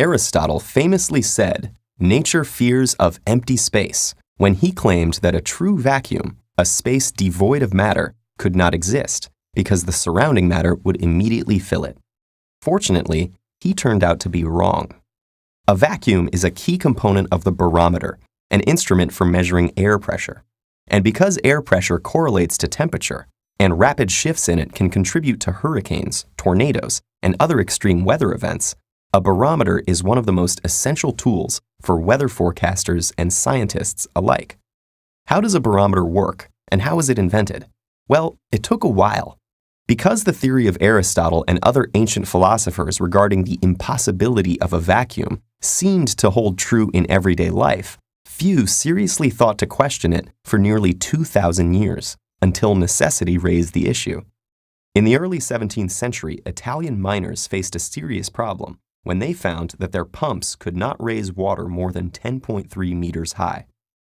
Aristotle famously said, "Nature fears of empty space," when he claimed that a true vacuum, a space devoid of matter, could not exist because the surrounding matter would immediately fill it. Fortunately, he turned out to be wrong. A vacuum is a key component of the barometer, an instrument for measuring air pressure. And because air pressure correlates to temperature, and rapid shifts in it can contribute to hurricanes, tornadoes, and other extreme weather events, a barometer is one of the most essential tools for weather forecasters and scientists alike. How does a barometer work, and how was it invented? Well, it took a while. Because the theory of Aristotle and other ancient philosophers regarding the impossibility of a vacuum seemed to hold true in everyday life, few seriously thought to question it for nearly 2,000 years, until necessity raised the issue. In the early 17th century, Italian miners faced a serious problem when they found that their pumps could not raise water more than 10.3 meters high.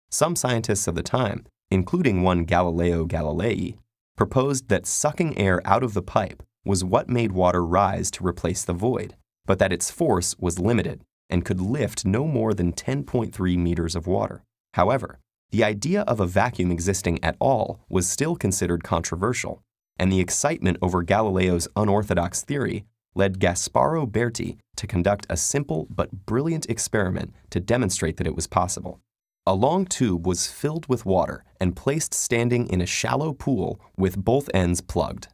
Some scientists of the time, including one Galileo Galilei, proposed that sucking air out of the pipe was what made water rise to replace the void, but that its force was limited and could lift no more than 10.3 meters of water. However, the idea of a vacuum existing at all was still considered controversial, and the excitement over Galileo's unorthodox theory led Gasparo Berti to conduct a simple but brilliant experiment to demonstrate that it was possible. A long tube was filled with water and placed standing in a shallow pool with both ends plugged.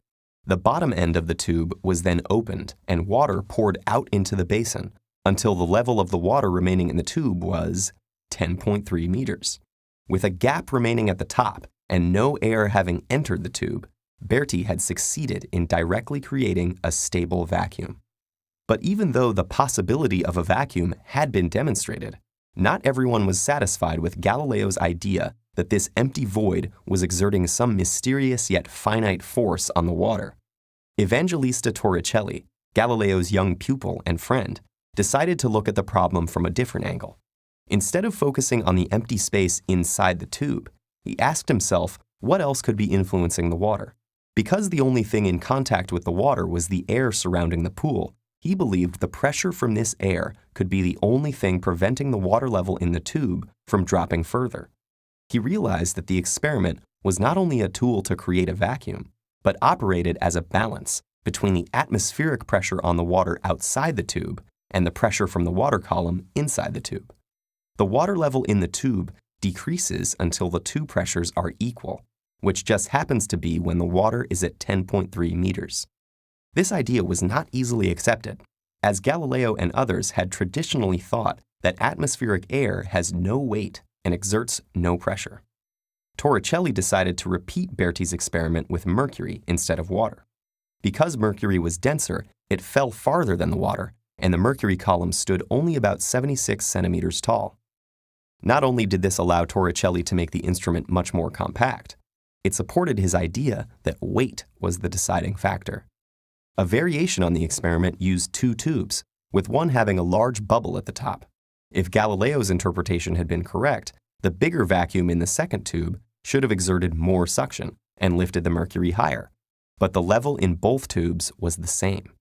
The bottom end of the tube was then opened and water poured out into the basin until the level of the water remaining in the tube was 10.3 meters. With a gap remaining at the top and no air having entered the tube, Berti had succeeded in directly creating a stable vacuum. But even though the possibility of a vacuum had been demonstrated, not everyone was satisfied with Galileo's idea that this empty void was exerting some mysterious yet finite force on the water. Evangelista Torricelli, Galileo's young pupil and friend, decided to look at the problem from a different angle. Instead of focusing on the empty space inside the tube, he asked himself what else could be influencing the water. Because the only thing in contact with the water was the air surrounding the pool, he believed the pressure from this air could be the only thing preventing the water level in the tube from dropping further. He realized that the experiment was not only a tool to create a vacuum, but operated as a balance between the atmospheric pressure on the water outside the tube and the pressure from the water column inside the tube. The water level in the tube decreases until the two pressures are equal, which just happens to be when the water is at 10.3 meters. This idea was not easily accepted, as Galileo and others had traditionally thought that atmospheric air has no weight and exerts no pressure. Torricelli decided to repeat Berti's experiment with mercury instead of water. Because mercury was denser, it fell farther than the water, and the mercury column stood only about 76 centimeters tall. Not only did this allow Torricelli to make the instrument much more compact, it supported his idea that weight was the deciding factor. A variation on the experiment used two tubes, with one having a large bubble at the top. If Galileo's interpretation had been correct, the bigger vacuum in the second tube should have exerted more suction and lifted the mercury higher, but the level in both tubes was the same.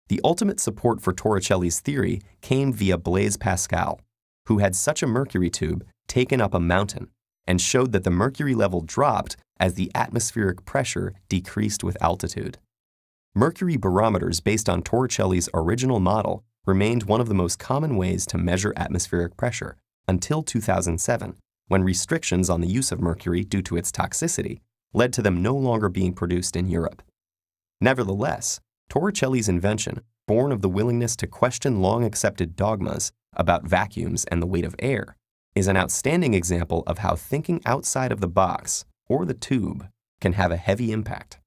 The ultimate support for Torricelli's theory came via Blaise Pascal, who had such a mercury tube taken up a mountain and showed that the mercury level dropped as the atmospheric pressure decreased with altitude. Mercury barometers based on Torricelli's original model remained one of the most common ways to measure atmospheric pressure until 2007, when restrictions on the use of mercury due to its toxicity led to them no longer being produced in Europe. Nevertheless, Torricelli's invention, born of the willingness to question long-accepted dogmas about vacuums and the weight of air, is an outstanding example of how thinking outside of the box, or the tube, can have a heavy impact.